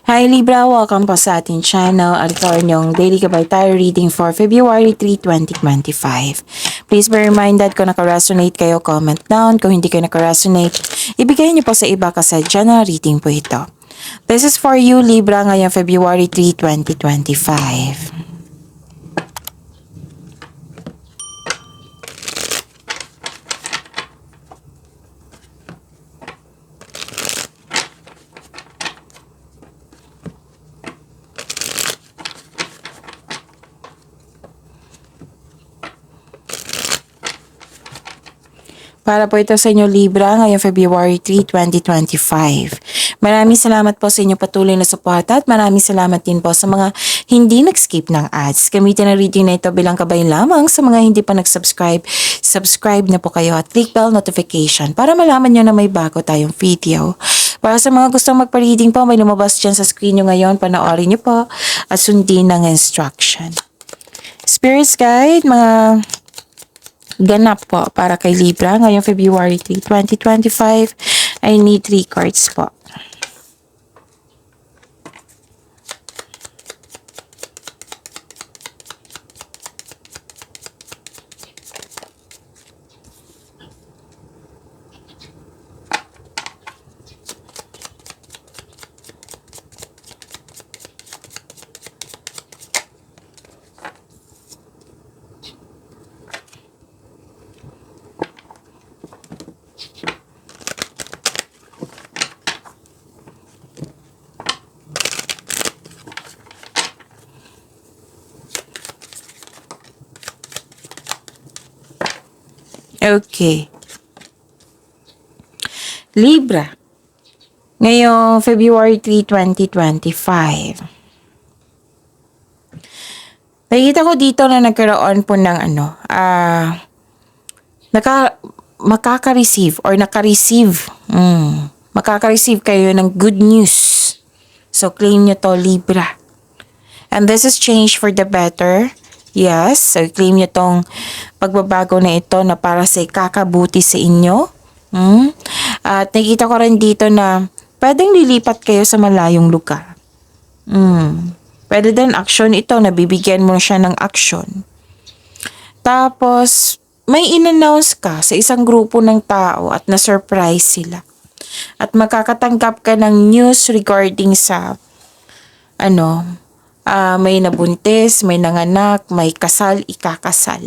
Hi Libra, welcome po sa ating channel at ito yung Daily Gabay Tarot Reading for February 3, 2025. Please be reminded kung naka-resonate kayo, comment down. Kung hindi kayo naka-resonate, ibigay niyo po sa iba kasi general reading po ito. This is for you Libra ngayong February 3, 2025. Para po ito sa inyo Libra ngayong February 3, 2025. Maraming salamat po sa inyo patuloy na suporta at maraming salamat din po sa mga hindi nag-skip ng ads. Gamitin ang reading na ito bilang kabayan lamang sa mga hindi pa nag-subscribe. Subscribe na po kayo at click bell notification para malaman nyo na may bago tayong video. Para sa mga gustong magpa-reading po, may lumabas dyan sa screen nyo ngayon. Panoorin nyo po at sundin ng instruction. Spirits Guide, mga ganap po para kay Libra ngayong February 3, 2025. I need 3 cards po. Okay. Libra. Ngayong February 3, 2025. Nakikita ko dito na nagkaroon po ng makaka-receive or naka-receive. Makaka-receive kayo ng good news. So, claim nyo to, Libra. And this is change for the better. Yes, so claim nyo tong pagbabago na ito na para sa kakabuti sa inyo. At nakikita ko rin dito na pwedeng lilipat kayo sa malayong lugar. Pwede din action ito, nabibigyan mo siya ng action. Tapos, may in-announce ka sa isang grupo ng tao at na-surprise sila. At makakatanggap ka ng news regarding sa may nabuntis, may nanganak, may kasal, ikakasal.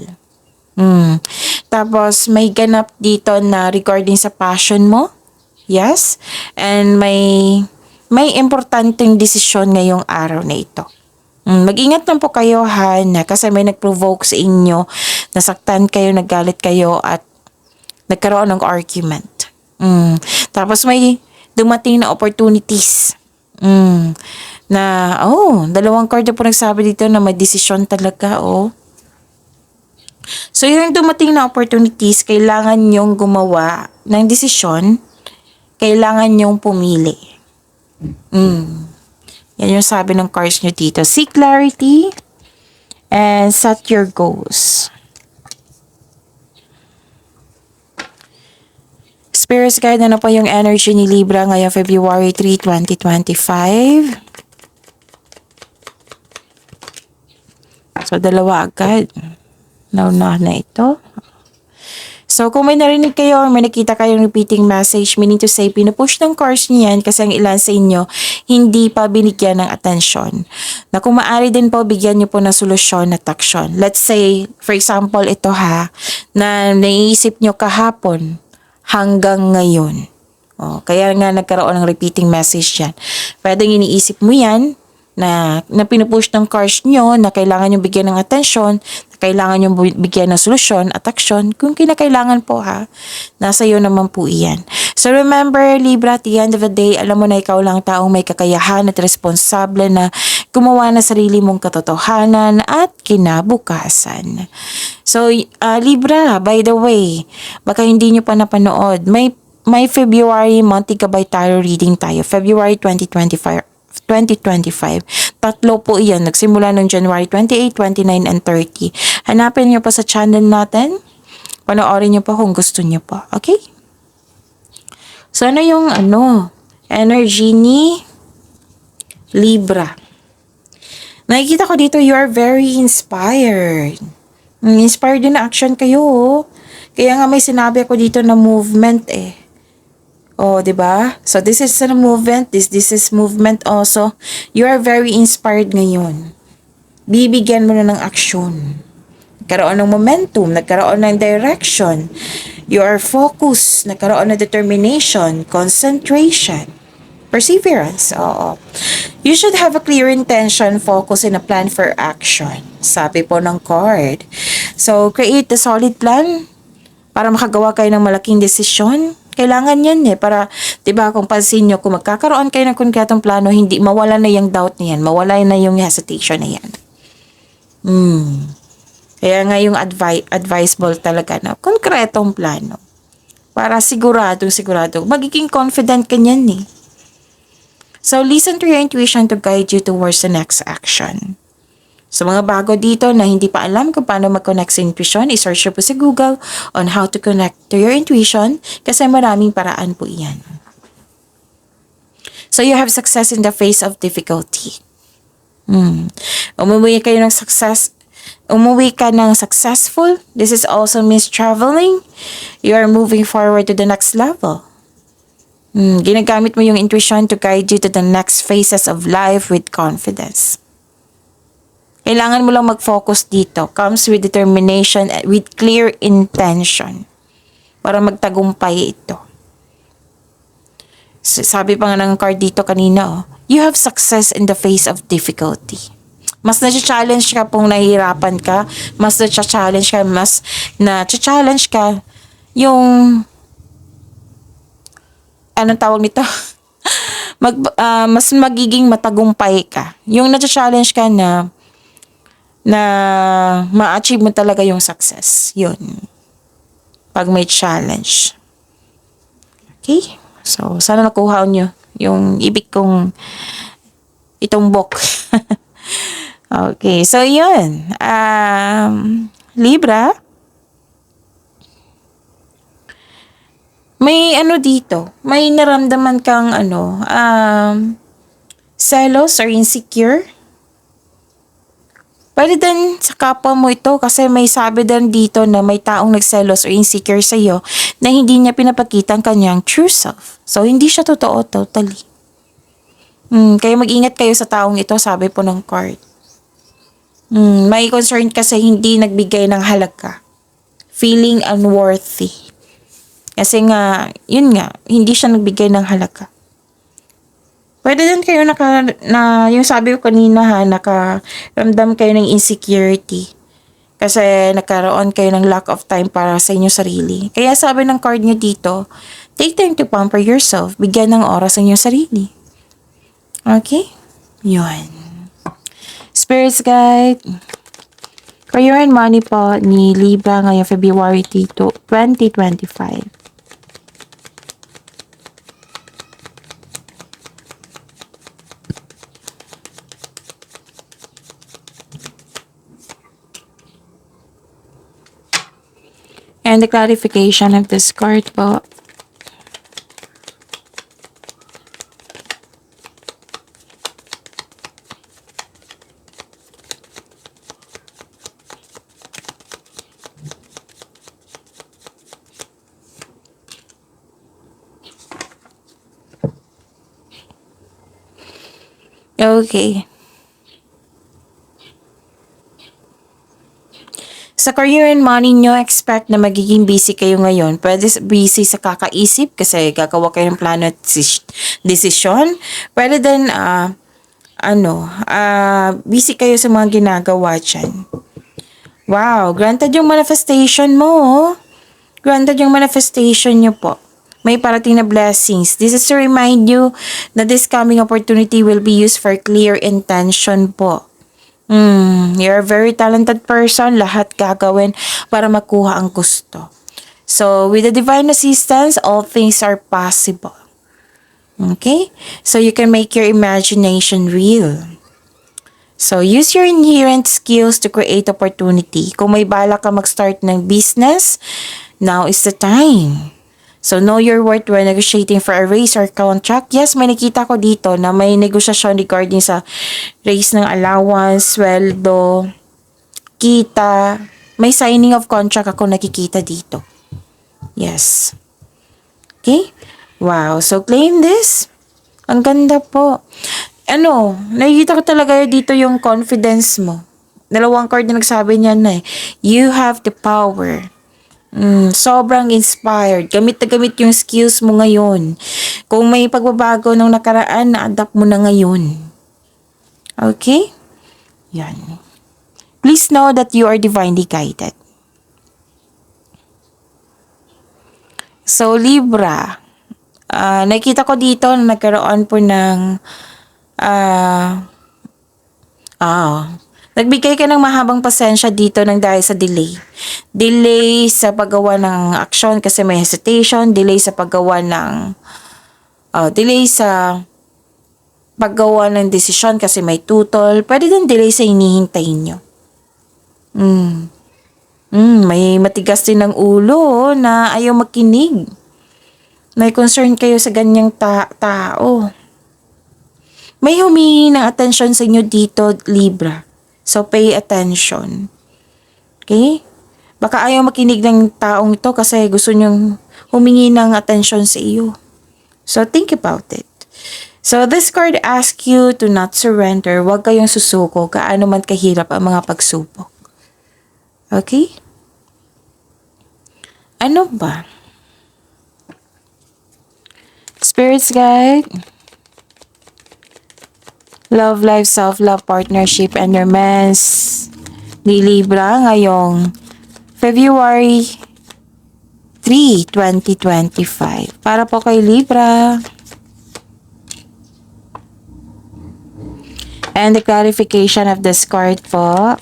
Tapos, may ganap dito na regarding sa passion mo. Yes. And may importanteng desisyon ngayong araw na ito. Mag-ingat lang po kayo na kasi may nag-provoke sa inyo, nasaktan kayo, naggalit kayo at nagkaroon ng argument. Tapos may dumating na opportunities. Dalawang card na po nagsabi dito na may desisyon talaga, So, yung dumating na opportunities, kailangan nyong gumawa ng desisyon, kailangan nyong pumili. Yan yung sabi ng cards nyo dito. Seek clarity and set your goals. Spirits Guide, ano po yung energy ni Libra ngayong February 3, 2025? So, dalawa agad. Naunahan na ito. So, kung may narinig kayo or may nakita kayong repeating message, meaning to say, pinupush ng cards niyan kasi ang ilan sa inyo hindi pa binigyan ng atensyon. Na kung maaari din po, bigyan niyo po ng solusyon at action. Let's say, for example, ito na naiisip niyo kahapon hanggang ngayon. Kaya nga nagkaroon ng repeating message yan. Pwedeng iniisip mo yan, na pinupush ng cards nyo na kailangan nyo bigyan ng atensyon, na kailangan nyo bigyan ng solusyon at aksyon, kung kinakailangan po nasa iyo naman po iyan. So remember Libra, at the end of the day, alam mo na ikaw lang taong may kakayahan at responsable na gumawa na sarili mong katotohanan at kinabukasan. So Libra, by the way, baka hindi nyo pa napanood, may February Monthly Gabay Tarot Reading tayo, February 2025. Tatlo po iyan. Nagsimula ng January 28, 29, and 30. Hanapin nyo pa sa channel natin. Panoorin nyo pa kung gusto nyo pa. Okay? So, ano yung energy ni Libra. Nakikita ko dito, you are very inspired. Inspired din na action kayo, oh. Kaya nga may sinabi ako dito na movement eh. Oh, 'di ba? So this is a movement, this is movement also. You are very inspired ngayon. Bibigyan mo na ng aksyon. Nagkaroon ng momentum, nagkaroon ng direction. You are focused, nagkaroon ng determination, concentration, perseverance. Oo. You should have a clear intention, focus, and a plan for action. Sabi po ng card. So, create a solid plan para makagawa kayo ng malaking desisyon. Kailangan yan eh, para, diba, kung pansin nyo, kung magkakaroon kayo ng konkretong plano, hindi, mawala na yung doubt na yan, mawala na yung hesitation na yan. Kaya nga yung advisable talaga na konkretong plano. Para sigurado, magiging confident ka niyan eh. So, listen to your intuition to guide you towards the next action. Sa mga bago dito na hindi pa alam kung paano mag-connect sa intuition, i-search po sa Google on how to connect to your intuition kasi maraming paraan po iyan. So, you have success in the face of difficulty. Umuwi ka ng successful. This is also means traveling. You are moving forward to the next level. Ginagamit mo yung intuition to guide you to the next phases of life with confidence. Kailangan mo lang mag-focus dito. Comes with determination, with clear intention. Para magtagumpay ito. Sabi pa nga ng card dito kanina, oh, you have success in the face of difficulty. Mas na-challenge ka kung nahihirapan ka. Mas na-challenge ka yung anong tawag nito? Mas magiging matagumpay ka. Yung na-challenge ka na ma-achieve mo talaga yung success. Yun. Pag may challenge. Okay? So, sana nakuha nyo yung ibig kong itumbok. Okay. So, yun. Libra. May dito. May naramdaman kang selos or insecure. Pwede din sa kapwa mo ito kasi may sabi din dito na may taong nagselos or insecure sa iyo na hindi niya pinapakita ang kanyang true self. So, hindi siya totoo totally. Kaya mag-ingat kayo sa taong ito, sabi po ng card. May concern kasi hindi nagbigay ng halaga. Feeling unworthy. Kasi nga, yun nga, hindi siya nagbigay ng halaga. Pwede din kayo yung sabi ko kanina nakaramdam kayo ng insecurity. Kasi nagkaroon kayo ng lack of time para sa inyong sarili. Kaya sabi ng card nyo dito, take time to pamper yourself. Bigyan ng oras sa inyong sarili. Okay? Yun. Spirits guide. Career and money po ni Libra ngayong February 2025. And the clarification of this card po. Okay. Sa career and money nyo, expect na magiging busy kayo ngayon. Pwede busy sa kakaisip kasi gagawa kayo ng plano at desisyon. Pwede din, busy kayo sa mga ginagawa dyan. Wow, granted yung manifestation mo. Granted yung manifestation nyo po. May parating na blessings. This is to remind you that this coming opportunity will be used for clear intention po. You're a very talented person. Lahat gagawin para makuha ang gusto. So, with the divine assistance, all things are possible. Okay? So, you can make your imagination real. So, use your inherent skills to create opportunity. Kung may bala ka mag-start ng business, now is the time. So, know your worth when negotiating for a raise or contract. Yes, may nakita ko dito na may negosyasyon regarding sa raise ng allowance, sweldo, kita. May signing of contract ako nakikita dito. Yes. Okay? Wow. So, claim this. Ang ganda po. Nakikita ko talaga dito yung confidence mo. Dalawang card na nagsabi niyan na eh. You have the power. Sobrang inspired. Gamit na gamit yung skills mo ngayon. Kung may pagbabago ng nakaraan, na-adapt mo na ngayon. Okay? Yan. Please know that you are divinely guided. So, Libra. Nakita ko dito na nagkaroon po ng nagbigay ka ng mahabang pasensya dito ng dahil sa delay. Delay sa paggawa ng aksyon kasi may hesitation. Delay sa paggawa ng desisyon kasi may tutol. Pwede din delay sa hinihintay nyo. May matigas din ng ulo na ayaw makinig. May concern kayo sa ganyang tao. May humingi ng attention sa inyo dito, Libra. So, pay attention. Okay? Baka ayaw makinig ng taong ito kasi gusto niyong humingi ng attention sa iyo. So, think about it. So, this card asks you to not surrender. Huwag kayong susuko kaano man kahirap ang mga pagsubok. Okay? Ano ba? Spirits guide. Love life, self-love, partnership, and romance ni Libra ngayong February 3, 2025. Para po kay Libra. And the clarification of this card po.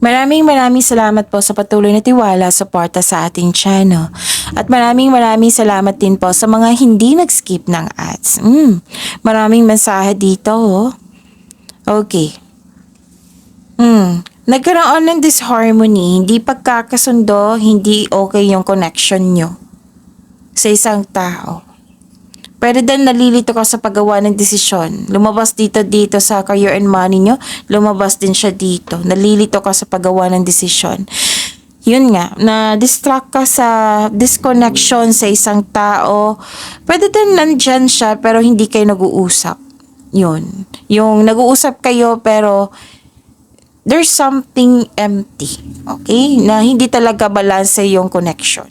Maraming salamat po sa patuloy na tiwala, suporta sa ating channel. At maraming salamat din po sa mga hindi nag-skip ng ads. Maraming mensahe dito, oh. Okay. Nagkaroon ng disharmony, hindi pagkakasundo, hindi okay yung connection nyo sa isang tao. Pwede din nalilito ka sa paggawa ng desisyon. Lumabas dito sa career and money nyo. Lumabas din siya dito. Nalilito ka sa paggawa ng desisyon. Yun nga, na-distract ka sa disconnection sa isang tao. Pwede din nandyan siya pero hindi kayo nag-uusap. Yun. Yung nag-uusap kayo pero there's something empty. Okay? Na hindi talaga balance yung connection.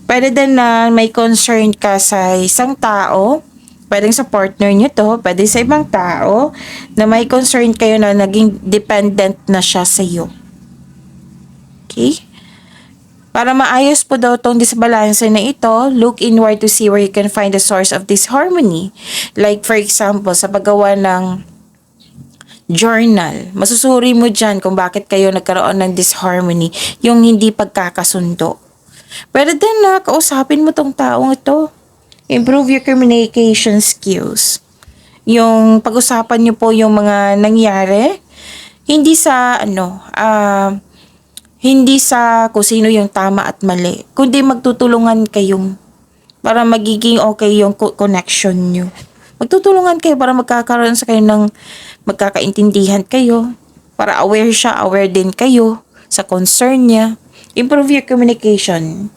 Pwede din na may concern ka sa isang tao, pwedeng sa partner nyo to, pwede sa ibang tao, na may concern kayo na naging dependent na siya sa iyo. Okay? Para maayos po daw tong disbalance na ito, look inward to see where you can find the source of this harmony. Like for example, sa paggawa ng journal, masusuri mo dyan kung bakit kayo nagkaroon ng disharmony, yung hindi pagkakasundo. Pwede din na kausapin mo tong taong ito. Improve your communication skills. Yung pag-usapan niyo po yung mga nangyari, hindi sa hindi sa kung sino yung tama at mali, kundi magtutulungan kayong para magiging okay yung connection niyo. Magtutulungan kayo para magkakaroon sa kayo ng magkakaintindihan kayo, para aware siya, aware din kayo sa concern niya. Improve your communication.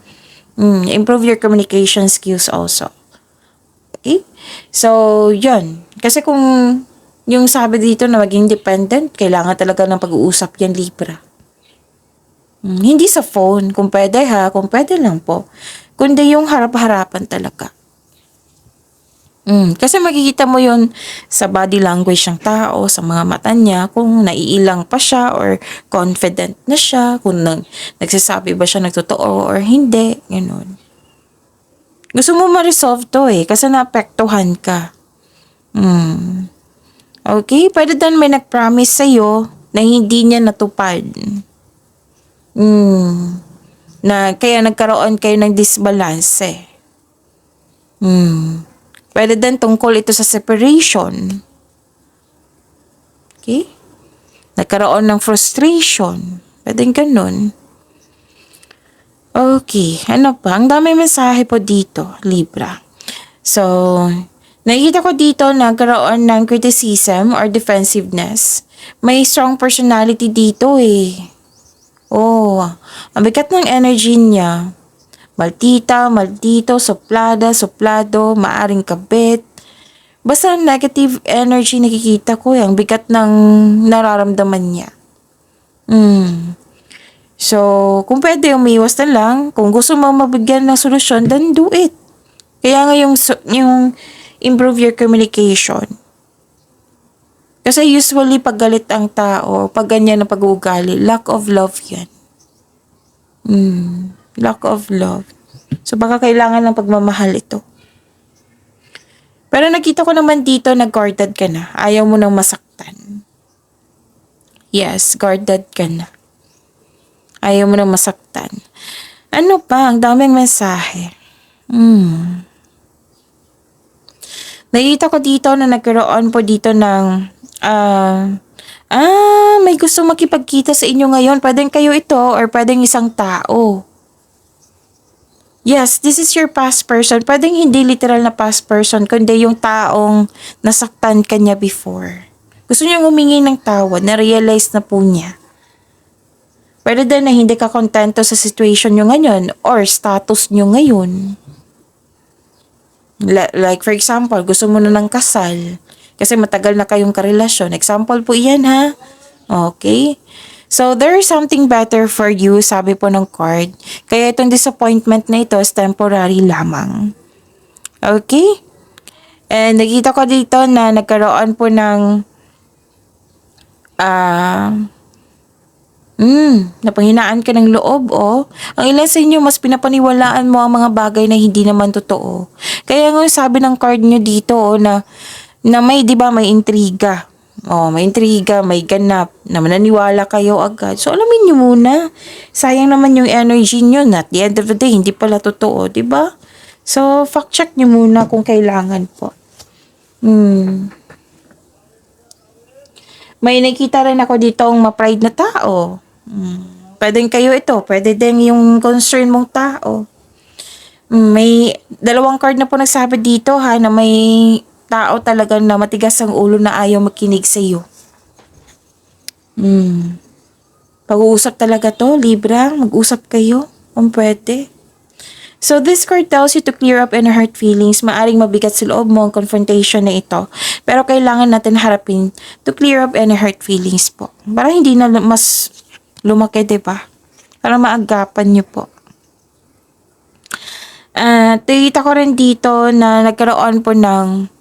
Improve your communication skills also. Okay? So, yun. Kasi kung yung sabi dito na maging dependent, kailangan talaga ng pag-uusap yan, Libra. Hindi sa phone. Kung pwede kung pwede lang po. Kundi yung harap-harapan talaga. Kasi makikita mo yun sa body language ng tao, sa mga mata niya, kung naiilang pa siya or confident na siya, kung nagsasabi ba siya nagtotoo or hindi, gano'n. Gusto mo ma-resolve to kasi naapektuhan ka. Okay, pwede din may nag-promise sa'yo na hindi niya natupad. Na kaya nagkaroon kayo ng disbalance. Pwede din tungkol ito sa separation. Okay? Nagkaroon ng frustration. Pwede ganun. Okay, ano pa? Ang dami mensahe po dito, Libra. So, nakikita ko dito nagkaroon ng criticism or defensiveness. May strong personality dito Oh, ang bigat ng energy niya. Maldita, maldito, suplada, suplado, maaring kabit. Basta negative energy nakikita ko ang bigat ng nararamdaman niya. So, kung pwede umiwas na lang, kung gusto mo mabigyan ng solusyon, then do it. Kaya nga yung improve your communication. Kasi usually pag galit ang tao, pag ganyan ang pag-uugali, lack of love yan. Lack of love. So baka kailangan ng pagmamahal ito. Pero nakita ko naman dito na guarded ka na. Ayaw mo nang masaktan. Yes, guarded ka na. Ayaw mo nang masaktan. Ano pa? Ang daming mensahe. Nakita ko dito na nagkaroon po dito ng may gusto makipagkita sa inyo ngayon. Pwedeng kayo ito or pwedeng isang tao. Yes, this is your past person. Pwedeng hindi literal na past person, kundi yung taong nasaktan ka niya before. Gusto niyang humingi ng tawad, na-realize na po niya. Pwede din na hindi ka kontento sa situation nyo ngayon or status nyo ngayon. Like for example, gusto mo na ng kasal kasi matagal na kayong karelasyon. Example po iyan ha. Okay? So, there is something better for you, sabi po ng card. Kaya itong disappointment na ito is temporary lamang. Okay? And nakita ko dito na nagkaroon po ng napanghinaan ka ng loob, Ang ilan sa inyo, mas pinapaniwalaan mo ang mga bagay na hindi naman totoo. Kaya nga sabi ng card nyo dito, na may, di ba, may intriga. May intriga, may ganap, na mananiwala kayo agad. So, alamin nyo muna. Sayang naman yung energy nyo na at the end of the day, hindi pala totoo, di ba? So, fact check nyo muna kung kailangan po. May nakita rin ako dito ang ma-pride na tao. Pwedeng kayo ito, pwede din yung concern mong tao. May dalawang card na po nagsabi dito na may tao talaga na matigas ang ulo na ayaw makinig sa iyo. Pag-uusap talaga to, Libra, mag-usap kayo kung pwede. So this card tells you to clear up any hurt feelings. Maaring mabigat sa loob mo ang confrontation na ito. Pero kailangan natin harapin to clear up any hurt feelings po. Para hindi na mas lumaki, diba? Para maagapan nyo po. Nakita ko rin dito na nagkaroon po ng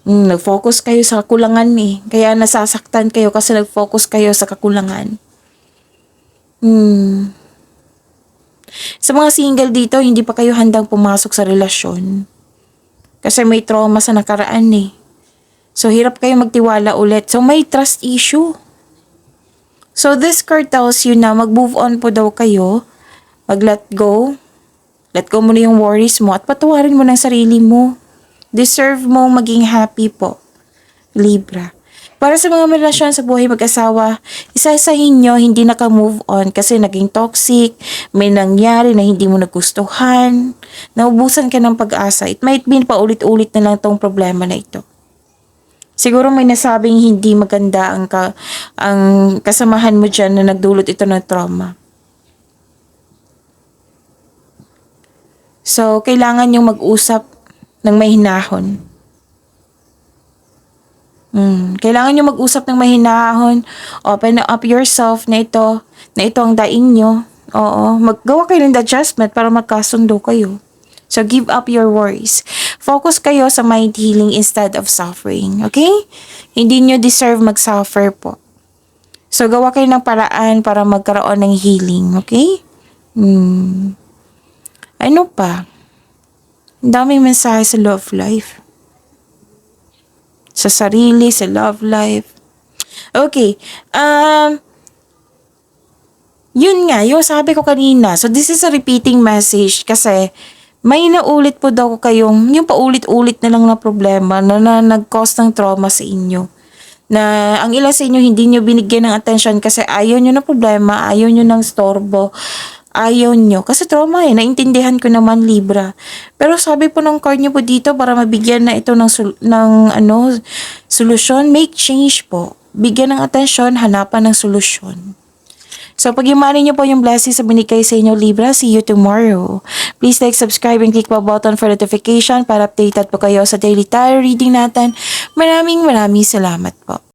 nag-focus kayo sa kakulangan Kaya nasasaktan kayo kasi nag-focus kayo sa kakulangan. Sa mga single dito, hindi pa kayo handang pumasok sa relasyon. Kasi may trauma sa nakaraan So, hirap kayo magtiwala ulit. So, may trust issue. So, this card tells you na mag-move on po daw kayo. Mag-let go. Let go mo na yung worries mo at patawarin mo ng sarili mo. Deserve mo maging happy po, Libra. Para sa mga relasyon sa buhay mag-asawa, isa sa inyo hindi naka-move on kasi naging toxic, may nangyari na hindi mo nagustuhan, naubusan ka ng pag-asa. It might be paulit-ulit na lang tong problema na ito. Siguro may nasabing hindi maganda ang kasamahan mo dyan na nagdulot ito ng trauma. So, kailangan yung mag-usap ng may hinahon. Kailangan nyo mag-usap ng mahinahon. Open up yourself na ito ang daing nyo. Maggawa kayo ng adjustment para magkasundo kayo. So, give up your worries. Focus kayo sa mind healing instead of suffering. Okay? Hindi nyo deserve mag-suffer po. So, gawa kayo ng paraan para magkaroon ng healing. Okay? Ano pa? Ang daming mensahe sa love life. Sa sarili, sa love life. Okay. Yun nga, yung sabi ko kanina. So, this is a repeating message kasi may naulit po daw kayong, yung paulit-ulit na lang na problema na nag-cause ng trauma sa inyo. Na ang ilan sa inyo hindi nyo binigyan ng attention kasi ayaw nyo ng problema, ayaw nyo ng storbo, ayaw nyo. Kasi trauma naintindihan ko naman Libra. Pero sabi po ng card nyo po dito para mabigyan na ito ng solusyon, make change po. Bigyan ng attention, hanapan ng solusyon. So, pag-imani niyo po yung blessings sa binigay sa inyo, Libra. See you tomorrow. Please like, subscribe, and click the button for notification para updated po kayo sa daily tarot reading natin. Maraming salamat po.